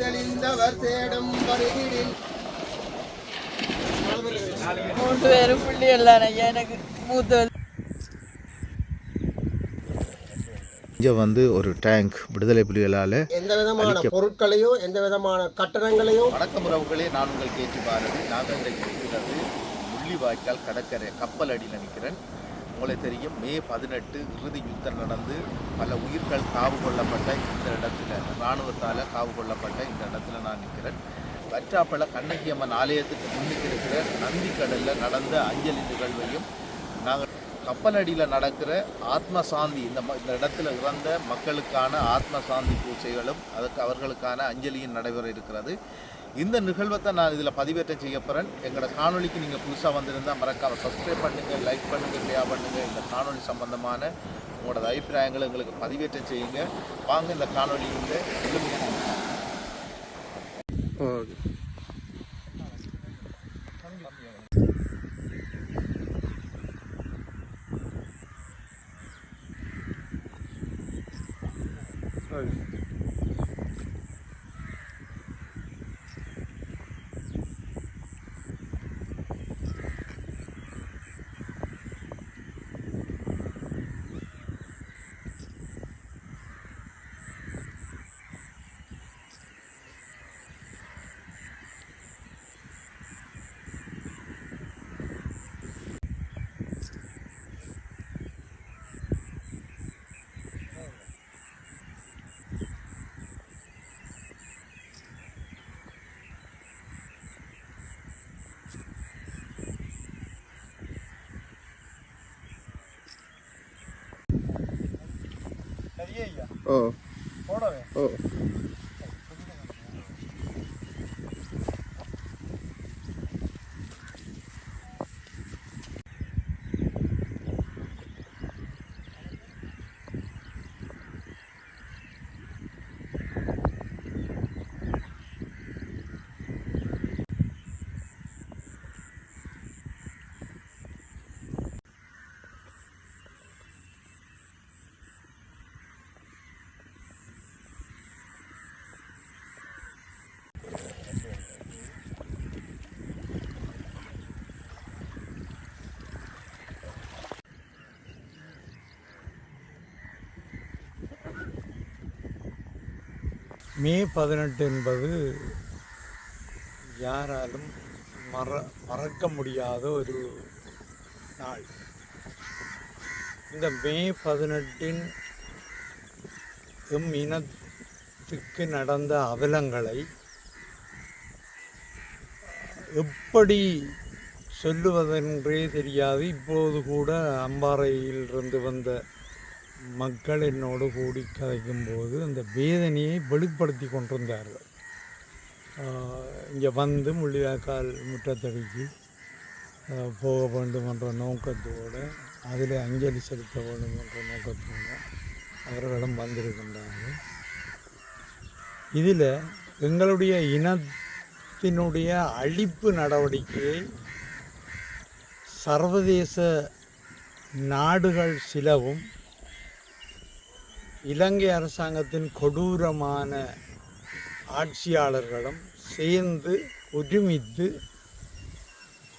தெளிந்தவர் தேடும் வருகிறேன். 3 பேரும் புள்ளி எல்லாம் எனக்கு மூத்த இங்கே ஒரு டேங்க் விடுதலை புலிகளால் எந்த விதமான பொருட்களையோ எந்த விதமான கட்டணங்களையோ. வணக்கம் உறவுகளே, நான் உங்கள் கேட்டு பாரதி. நாங்கள் இன்றைக்கு இருக்கிறது முள்ளிவாய்க்கால் கடற்கரை கப்பல் அடியில் நிற்கிறேன். உங்களுக்கு தெரியும், மே 18 இறுதி யுத்தம் நடந்து பல உயிர்கள் காவு கொள்ளப்பட்ட இந்த இடத்துல, இராணுவத்தால் காவு கொள்ளப்பட்ட இந்த இடத்துல நான் நிற்கிறேன். வற்றாப்பள கண்ணகியம்மன் ஆலயத்துக்கு முன்னுக்கு இருக்கிற நந்திக்கடலில் நடந்த அஞ்சலி நிகழ்வையும், நாங்கள் கப்பல் அடியில் நடக்கிற ஆத்ம சாந்தி, இந்த இடத்துல இறந்த மக்களுக்கான ஆத்ம சாந்தி பூஜைகளும் அவர்களுக்கான அஞ்சலியும் நடைபெற இருக்கிறது. இந்த நிகழ்வை தான் நான் இதில் பதிவேற்றம் செய்ய போகிறேன். எங்களோட காணொலிக்கு நீங்கள் புதுசாக வந்திருந்தால் மறக்காம சப்ஸ்கிரைப் பண்ணுங்கள், லைக் பண்ணுங்கள், ஷேர் பண்ணுங்கள். இந்த காணொலி சம்பந்தமான உங்களோட அபிப்பிராயங்களை எங்களுக்கு பதிவேற்றம் செய்யுங்க. வாங்க இந்த காணொலியில் எளிமையான மே 18 என்பது யாராலும் மறக்க முடியாத ஒரு நாள். இந்த மே 18 இனத்துக்கு நடந்த அவலங்களை எப்படி சொல்லுவதென்றே தெரியாது. இப்போது கூட அம்பாறையிலிருந்து வந்த மக்கள் என்னோடு கூடி கதைக்கும்போது அந்த வேதனையை வெளிப்படுத்தி கொண்டிருந்தார்கள். இங்கே வந்து முள்ளிவாய்க்கால் முற்றத்தடிக்கு போக வேண்டும் என்ற நோக்கத்தோடு, அதில் அஞ்சலி செலுத்த வேண்டும் என்ற நோக்கத்தோடு அவர்களும் வந்திருக்கின்றார்கள். இதில் எங்களுடைய இனத்தினுடைய அழிப்பு நடவடிக்கையை சர்வதேச நாடுகள் சிலவும் இலங்கை அரசாங்கத்தின் கொடூரமான ஆட்சியாளர்களும் சேர்ந்து ஒருமித்து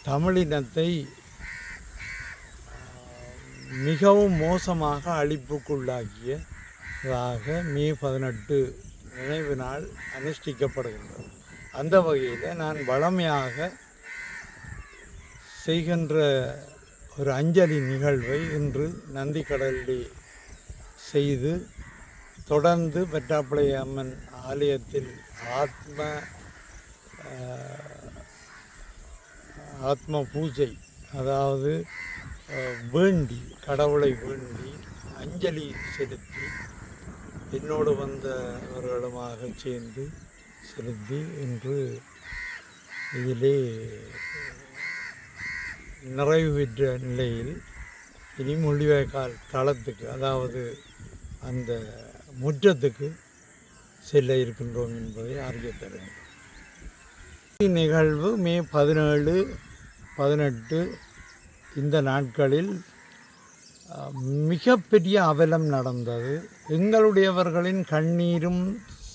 தமிழினத்தை மிகவும் மோசமாக அழிப்புக்குள்ளாக்கியதாக மே 18 நினைவு நாள் அனுஷ்டிக்கப்படுகின்றது. அந்த வகையில் நான் வழமையாக செய்கின்ற ஒரு அஞ்சலி நிகழ்வை இன்று நந்திக்கடலிலே செய்து, தொடர்ந்து வற்றாப்பளை அம்மன் ஆலயத்தில் ஆத்ம பூஜை, அதாவது வேண்டி, கடவுளை வேண்டி அஞ்சலி செலுத்தி என்னோடு வந்தவர்களுமாக சேர்ந்து செலுத்தி இன்று இதிலே நிறைவு பெற்ற நிலையில் இனி முள்ளிவாய்க்கால் தளத்துக்கு, அதாவது அந்த முற்றத்துக்கு செல்ல இருக்கின்றோம் என்பதை அறிய தருகிறேன். நிகழ்வு மே 17, 18 இந்த நாட்களில் மிகப்பெரிய அவலம் நடந்தது. எங்களுடையவர்களின் கண்ணீரும்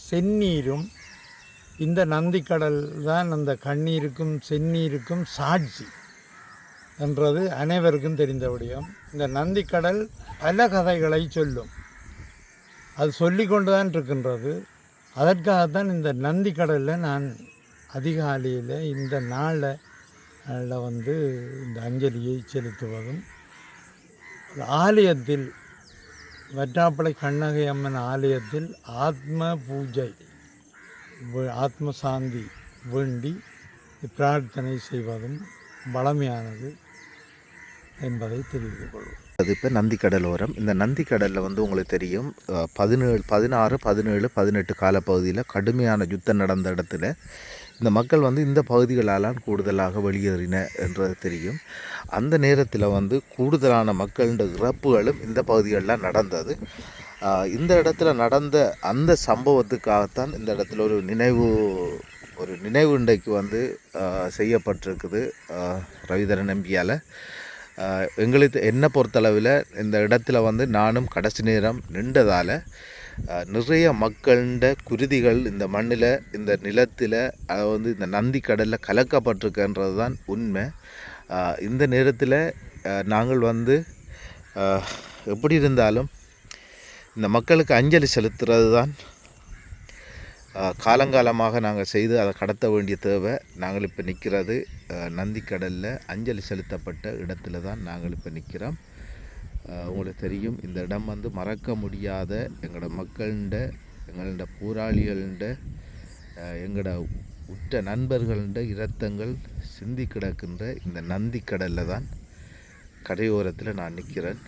செந்நீரும் இந்த நந்திக்கடல் தான் அந்த கண்ணீருக்கும் செந்நீருக்கும் சாட்சி என்றது அனைவருக்கும் தெரிந்த விடயம். இந்த நந்திக்கடல் பல கதைகளை சொல்லும், அது சொல்லிக்கொண்டு தான் இருக்கின்றது. அதற்காகத்தான் இந்த நந்திக்கடலில் நான் அதிகாலையில் இந்த நாளில் வந்து இந்த அஞ்சலியை செலுத்துவதும், ஆலயத்தில் வற்றாப்பளை கண்ணகை அம்மன் ஆலயத்தில் ஆத்ம பூஜை, ஆத்ம சாந்தி வேண்டி பிரார்த்தனை செய்வதும் வளமையானது என்பதை தெரிவித்துக் கொள்வோம். அது இப்போ நந்திக்கடலோரம். இந்த நந்திக்கடலில் வந்து உங்களுக்கு தெரியும் 16, 17, 18 காலப்பகுதியில் கடுமையான யுத்தம் நடந்த இடத்துல இந்த மக்கள் வந்து இந்த பகுதிகளால் கூடுதலாக வெளியேறின என்றது தெரியும். அந்த நேரத்தில் வந்து கூடுதலான மக்களின் இறப்புகளும் இந்த பகுதிகளில் நடந்தது. இந்த இடத்துல நடந்த அந்த சம்பவத்துக்காகத்தான் இந்த இடத்துல ஒரு நினைவு இன்றைக்கு வந்து செய்யப்பட்டிருக்குது ரவிதரன் எம்பியால். எங்களுக்கு என்னை பொறுத்தளவில் இந்த இடத்துல வந்து நானும் கடைசி நேரம் நின்றதால் நிறைய மக்கள்ட குருதிகள் இந்த மண்ணில், இந்த நிலத்தில், வந்து இந்த நந்திக்கடலில் கலக்கப்பட்டிருக்கின்றது தான் உண்மை. இந்த நேரத்தில் நாங்கள் வந்து எப்படி இருந்தாலும் இந்த மக்களுக்கு அஞ்சலி செலுத்துறது தான் காலங்காலமாக நாங்கள் செய்து அதை கடத்த வேண்டிய தேவை. நாங்கள் இப்போ நிற்கிறது நந்திக்கடலில் அஞ்சலி செலுத்தப்பட்ட இடத்துல தான் நாங்கள் இப்போ நிற்கிறோம். உங்களுக்கு தெரியும், இந்த இடம் வந்து மறக்க முடியாத எங்களோட எங்களோட போராளிகள, எங்களோட உற்ற நண்பர்கள இரத்தங்கள் சிந்தி கிடக்கின்ற இந்த நந்திக்கடலில் தான் கரையோரத்தில் நான் நிற்கிறேன்.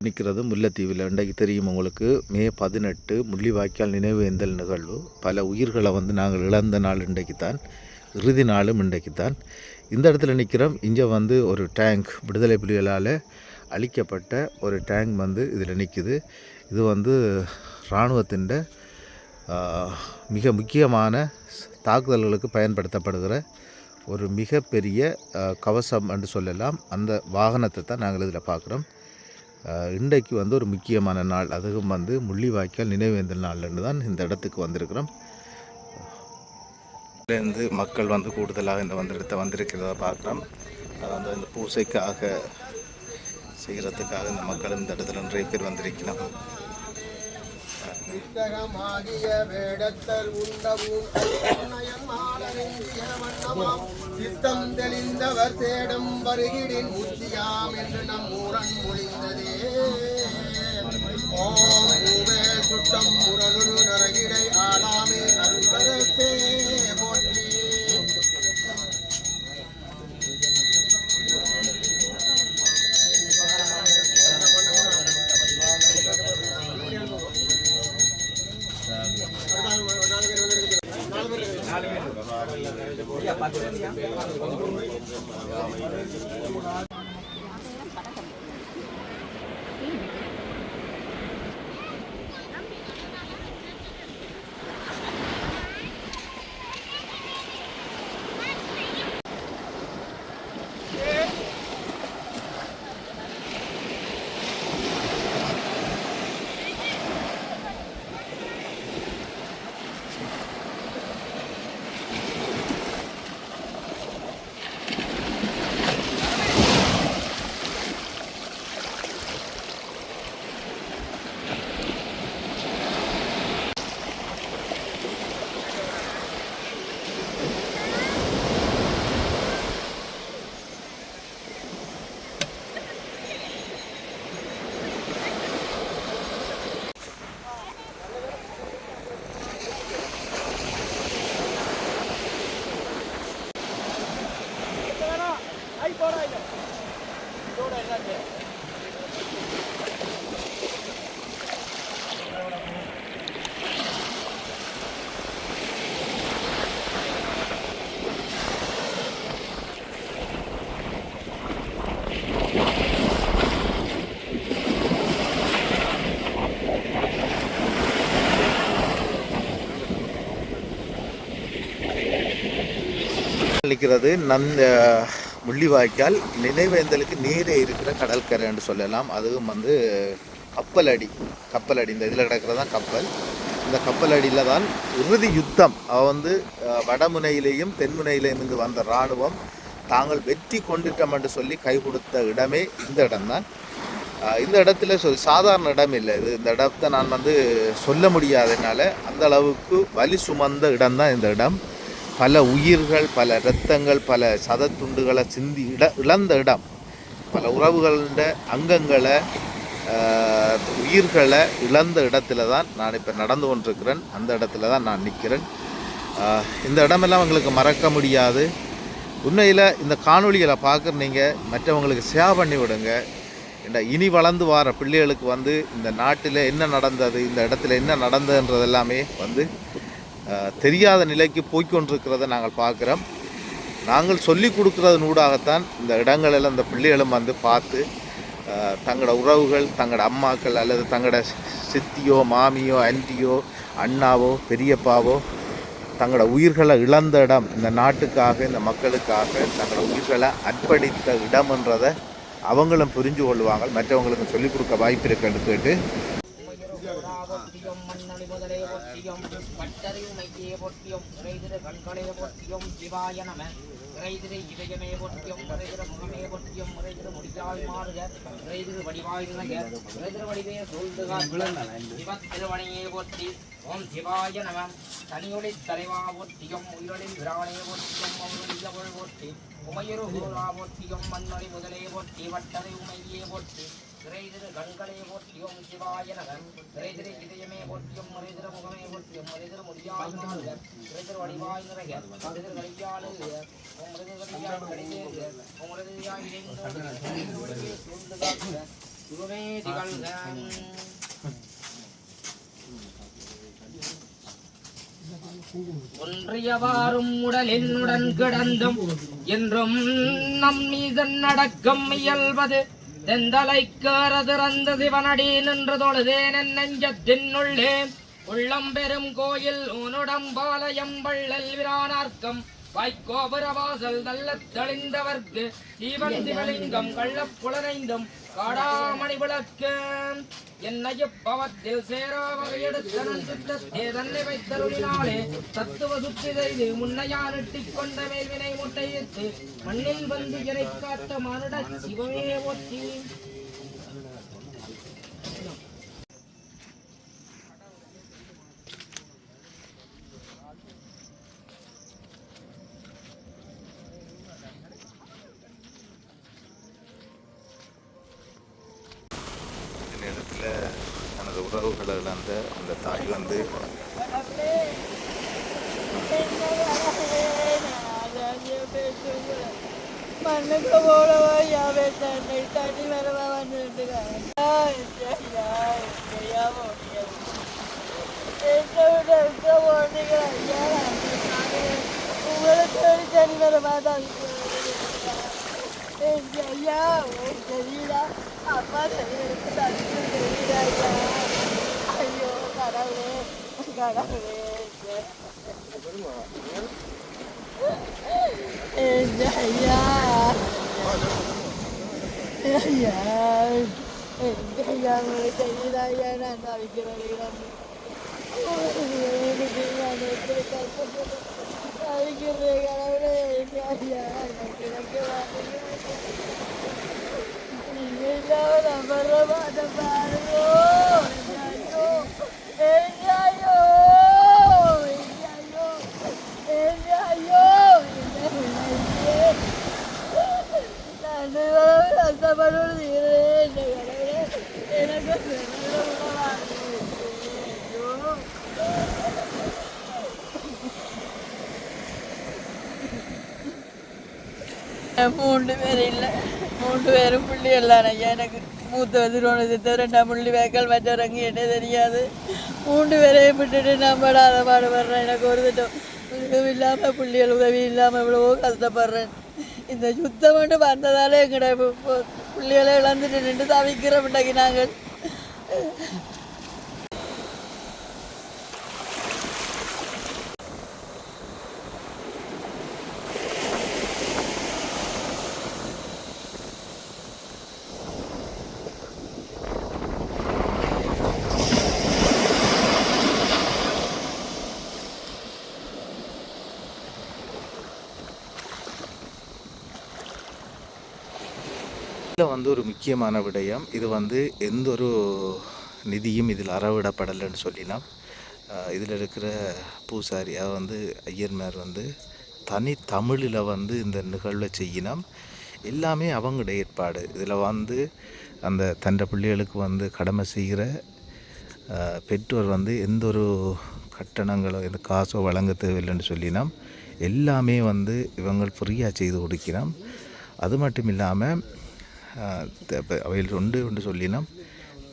நிற்கிறது முல்லைத்தீவில். இன்றைக்கு தெரியும் உங்களுக்கு, மே 18 முள்ளிவாய்க்கால் நினைவேந்தல் நிகழ்வு. பல உயிர்களை வந்து நாங்கள் இழந்த நாள் இன்றைக்கு தான், இறுதி நாளும் இன்றைக்கு தான். இந்த இடத்துல நிற்கிறோம். இங்கே வந்து ஒரு டேங்க், விடுதலை புலிகளால் அழிக்கப்பட்ட ஒரு டேங்க் வந்து இதில் நிற்குது. இது வந்து இராணுவத்தின் மிக முக்கியமான தாக்குதல்களுக்கு பயன்படுத்தப்படுகிற ஒரு மிகப்பெரிய கவசம் என்று சொல்லலாம். அந்த வாகனத்தை தான் நாங்கள் இதில் பார்க்குறோம். இன்றைக்கு வந்து ஒரு முக்கியமான நாள், அதுவும் வந்து முள்ளிவாய்க்கால் நினைவேந்தல் நாள்னு தான் இந்த இடத்துக்கு வந்திருக்கிறோம். இருந்து மக்கள் வந்து கூடுதலாக இந்த வந்திருக்கிறத பார்க்குறோம். அது வந்து இந்த பூசைக்காக செய்கிறதுக்காக இந்த மக்கள் இந்த இடத்துல நிறைய பேர் வந்திருக்கிறோம். சித்தகமாகிய வேடத்தல் உண்டவும் வண்ணமாம் சித்தம் தெளிந்தவர் தேடம் வருகிடின் முத்தியாம் என்று நம் ஊரன் மொழிந்ததே. ஓம் பூவே சுட்டம் முரணுரு நரகிடை ஆளாமே அருள்வரத்தே போற்றி. நிற்கிறது முள்ளிவாய்க்கால் நினைவேந்தலுக்கு நேரே இருக்கிற கடற்கரைன்னு சொல்லலாம். அதுவும் வந்து கப்பல் அடி இந்த இதில் கிடக்கிறதான் கப்பல். இந்த கப்பல் அடியில் தான் இறுதி யுத்தம் வந்து வடமுனையிலேயும் தென்முனையிலேயும் இருந்து வந்த இராணுவம் தாங்கள் வெற்றி கொண்டுட்டோம் என்று சொல்லி கை கொடுத்த இடமே இந்த இடம்தான். இந்த இடத்துல சாதாரண இடம் இல்லை இது. இந்த இடத்தை நான் வந்து சொல்ல முடியாதனால அந்த அளவுக்கு வலி சுமந்த இடம்தான் இந்த இடம். பல உயிர்கள், பல இரத்தங்கள், பல சதத்துண்டுகளை சிந்தி இழந்த இடம். பல உறவுகள அங்கங்களை உயிர்களை இழந்த இடத்துல தான் நான் இப்போ நடந்து கொண்டிருக்கிறேன். அந்த இடத்துல தான் நான் நிற்கிறேன். இந்த இடமெல்லாம் எங்களுக்கு மறக்க முடியாது. உண்மையில் இந்த காணொலிகளை பார்க்குற நீங்கள் மற்றவங்களுக்கு ஷேர் பண்ணி விடுங்க. இனி வளர்ந்து வர பிள்ளைகளுக்கு வந்து இந்த நாட்டில் என்ன நடந்தது, இந்த இடத்துல என்ன நடந்ததுன்றது எல்லாமே வந்து தெரியாத நிலைக்கு போய்கொண்டிருக்கிறத நாங்கள் பார்க்குறோம். நாங்கள் சொல்லி கொடுக்குறதனூடாகத்தான் இந்த இடங்களெல்லாம் இந்த பிள்ளைகளும் வந்து பார்த்து தங்களோட உறவுகள், தங்களோட அம்மாக்கள் அல்லது தங்களோட சித்தியோ மாமியோ ஆன்ட்டியோ அண்ணாவோ பெரியப்பாவோ தங்களோட உயிர்களை இழந்த இடம், இந்த நாட்டுக்காக இந்த மக்களுக்காக தங்களோட உயிர்களை அர்ப்பணித்த இடம்ன்றதை அவங்களும் புரிஞ்சு கொள்வாங்க. மற்றவங்களுக்கு சொல்லிக் கொடுக்க வாய்ப்பு இருக்குன்னு கேட்டு ஓம் சிவாய நம. தனியொளி தலைவா போற்றியும் உயிரொளின் விரானே போற்றியும் அவருடைய போற்றி உமையொரு ஊரா போற்றியும் மண்ணொளி முதலே போற்றி வட்டரை உமையே போற்றி இறைதிரு கண்களே போற்றியும் சிவாய நம. இறைதிரு இதயமே போற்றியும் முறைதிரு முகமே போற்றியும் முறைதிரு முடியாய் மாறுக இறைதிரு வடிவாய் நிறைக முறைதிரு கடியாளு உங்களது கடியாய் கடிதேக உங்களது சிவமே திகழ்க. ஒன்றியவாறும் உடலினுடன் கிடந்தும் என்றும் நம் நீசன் அடக்கம் இயல்வது தெந்தலை கேறதிறந்த சிவனடி நின்று தொழுதேன் என் நெஞ்சத்தினுள்ளே உள்ளம் பெரும் கோயில் உன்னுடம்பாலயம் வள்ளல் விரானார்க்கம் வாய்க்கோபுரவாசல் நல்ல தெளிந்தவர்க்கு ஜீவன் சிவலிங்கம் கள்ளப் புலனைந்தும் காடாமணி விளக்கு என்னைய பவத்தில் சேராவகை எடுத்த தன்னை வைத்தருளினாலே தத்துவ சுத்தி செய்து முன்னையானிட்டிக் கொண்ட மேல்வினை முட்டையிட்டு மண்ணில் வந்து இறை காத்த மானுட சிவமே ஒத்தி. தனது உறவுகளை இழந்த அந்த தாய் வந்து மண்ணுக்கு போடவா யாவே தண்ணி தண்ணி வரவா வந்துட்டு உங்களுக்கு தண்ணி வரவா தான் ஐயா தெரியல அப்பா தெரியல ஐயோ கடவுளே கடவுளே ஐயா ஐயா ஐயா தெரியல ஐயா நான் தவிக்கிறேன் கடவுளே ஐயா மூன்று பேர் இல்லை, மூன்று பேரும் புள்ளி எல்லாம் ஐயா. எனக்கு மூத்த திருவண்ணத்தை ரெண்டாம் புள்ளி வேக்கல் மற்றவங்க என்ன தெரியாது. மூன்று பேரையும் விட்டுட்டு நான் படாத பாடுபடுறேன். எனக்கு ஒரு திட்டம் உதவி இல்லாமல் புள்ளிகள் உதவி இல்லாமல் எவ்வளவோ கஷ்டப்படுறேன். இந்த யுத்தம் மட்டும் வந்ததாலே எங்கட புள்ளிகளை இழந்துட்டு நின்று தவிக்கிறோம். இன்றைக்கு நாங்கள் வந்து ஒரு முக்கியமான விடயம், இது வந்து எந்த ஒரு நிதியும் இதில் அறவிடப்படலைன்னு சொல்லினோம். இதில் இருக்கிற பூசாரி வந்து ஐயர்மார் வந்து தனி தமிழில் வந்து இந்த நிகழ்வை செய்யினோம். எல்லாமே அவங்களோட ஏற்பாடு. இதில் வந்து அந்த தன்னை பிள்ளைகளுக்கு வந்து கடமை செய்கிற பெற்றோர் வந்து எந்த ஒரு கட்டணங்களோ எந்த காசோ வழங்க தேவையில்லைன்னு சொல்லினோம். எல்லாமே வந்து இவங்க ஃப்ரீயாக செய்து கொடுக்கிறோம். அது மட்டும் இல்லாமல் அவையில் ஒன்று சொல்லினோம்,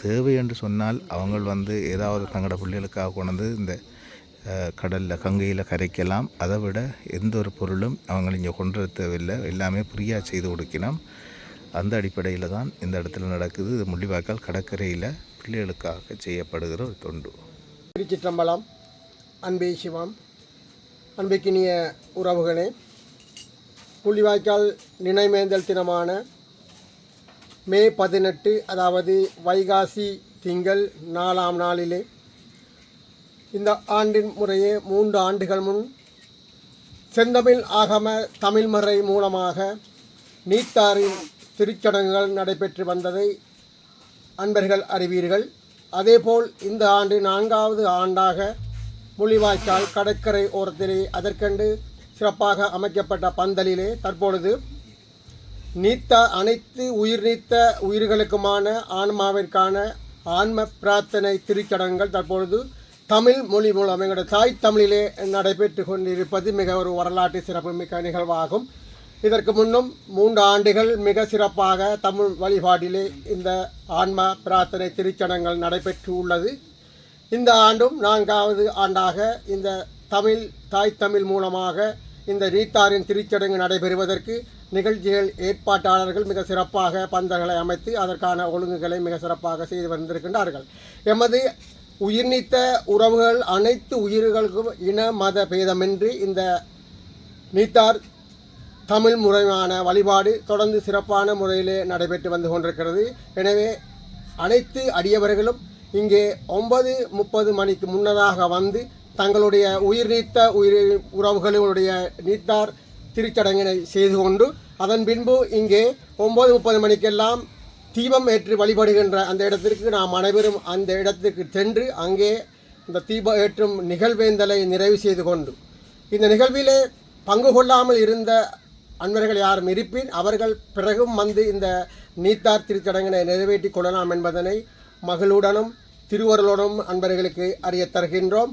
தேவை என்று சொன்னால் அவங்க வந்து ஏதாவது தங்களோட பிள்ளைகளுக்காக கொண்டு இந்த கடலில் கங்கையில் கரைக்கலாம். அதை விட எந்த ஒரு பொருளும் அவங்க இங்கே கொண்டு வர தேவையில்லை, எல்லாமே ஃப்ரீயாக செய்து கொடுக்கணும். அந்த அடிப்படையில் தான் இந்த இடத்துல நடக்குது. இது முள்ளிவாய்க்கால் கடற்கரையில் பிள்ளைகளுக்காக செய்யப்படுகிற ஒரு தொண்டு. திருச்சிற்றம்பலம். அன்பே சிவம். அன்பிக்கினிய உறவுகளே, முள்ளிவாய்க்கால் நினைவேந்தல் தினமான மே 18, அதாவது வைகாசி திங்கள் 4ஆம் நாளிலே இந்த ஆண்டின் முறையே 3 ஆண்டுகள் முன் செந்தமிழ் ஆகம தமிழ்மறை மூலமாக நீத்தாரின் திருச்சடங்குகள் நடைபெற்று வந்ததை அன்பர்கள் அறிவீர்கள். அதேபோல் இந்த ஆண்டு 4வது ஆண்டாக முள்ளிவாய்க்கால் கடற்கரை ஓரத்திலே அதற்கென்று சிறப்பாக அமைக்கப்பட்ட பந்தலிலே தற்பொழுது அனைத்து உயிர் நீத்த உயிர்களுக்குமான ஆன்மாவிற்கான ஆன்ம பிரார்த்தனை திருச்சடங்குகள் தற்பொழுது தமிழ் மொழி மூலம் எங்களோட தாய் தமிழிலே நடைபெற்று கொண்டிருப்பது மிக ஒரு வரலாற்று சிறப்புமிக்க நிகழ்வாகும். இதற்கு முன்னும் 3 ஆண்டுகள் மிக சிறப்பாக தமிழ் வழிபாட்டிலே இந்த ஆன்ம பிரார்த்தனை திருச்சடங்குகள் நடைபெற்று உள்ளது. இந்த ஆண்டும் 4வது ஆண்டாக இந்த தாய் தமிழ் மூலமாக இந்த நீத்தாரின் திருச்சடங்கு நடைபெறுவதற்கு நிகழ்ச்சிகள் ஏற்பாட்டாளர்கள் மிக சிறப்பாக பந்தல்களை அமைத்து அதற்கான ஒழுங்குகளை மிக சிறப்பாக செய்து வந்திருக்கின்றார்கள். எமது உயிர் நீத்த உறவுகள் அனைத்து உயிர்களுக்கும் இன மத பேதமின்றி இந்த நீத்தார் தமிழ் முறையான வழிபாடு தொடர்ந்து சிறப்பான முறையிலே நடைபெற்று வந்து கொண்டிருக்கிறது. எனவே அனைத்து அடியவர்களும் இங்கே 9:30 மணிக்கு முன்னதாக வந்து தங்களுடைய உயிர் நீத்த உறவுகளுடைய நீத்தார் திருச்சடங்கினை செய்து கொண்டு அதன் பின்பு இங்கே 9:30 மணிக்கெல்லாம் தீபம் ஏற்றி வழிபடுகின்ற அந்த இடத்திற்கு நாம் அனைவரும் அந்த இடத்துக்கு சென்று அங்கே இந்த தீபம் ஏற்றும் நிகழ்வேந்தலை நிறைவு செய்து கொண்டு இந்த நிகழ்விலே பங்கு கொள்ளாமல் இருந்த அன்பர்கள் யாரும் இருப்பின் அவர்கள் பிறகும் வந்து இந்த நீத்தார் திருச்சடங்கினை நிறைவேற்றி கொள்ளலாம் என்பதனை மகளுடனும் திருவருளுடனும் அன்பர்களுக்கு அறிய தருகின்றோம்.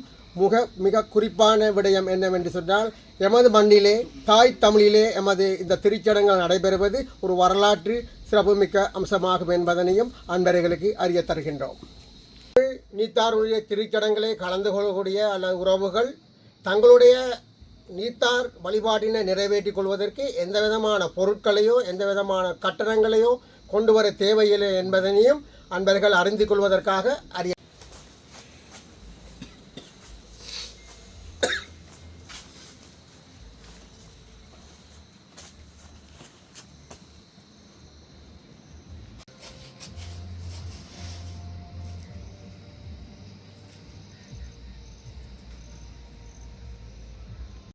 மிக குறிப்பான விடயம் என்னவென்று சொன்னால், எமது மண்ணிலே தாய் தமிழிலே எமது இந்த திருச்சடங்குகள் நடைபெறுவது ஒரு வரலாற்று சிறப்புமிக்க அம்சமாகும் என்பதனையும் அன்பர்களுக்கு அறிய தருகின்றோம். நீத்தாருடைய திருச்சடங்களை கலந்து கொள்ளக்கூடிய அல்லது உறவுகள் தங்களுடைய நீத்தார் வழிபாட்டினை நிறைவேற்றிக் கொள்வதற்கு எந்த விதமான பொருட்களையோ எந்த விதமான கட்டணங்களையோ கொண்டு வர தேவையில்லை என்பதனையும் அன்பர்கள் அறிந்து கொள்வதற்காக அறிய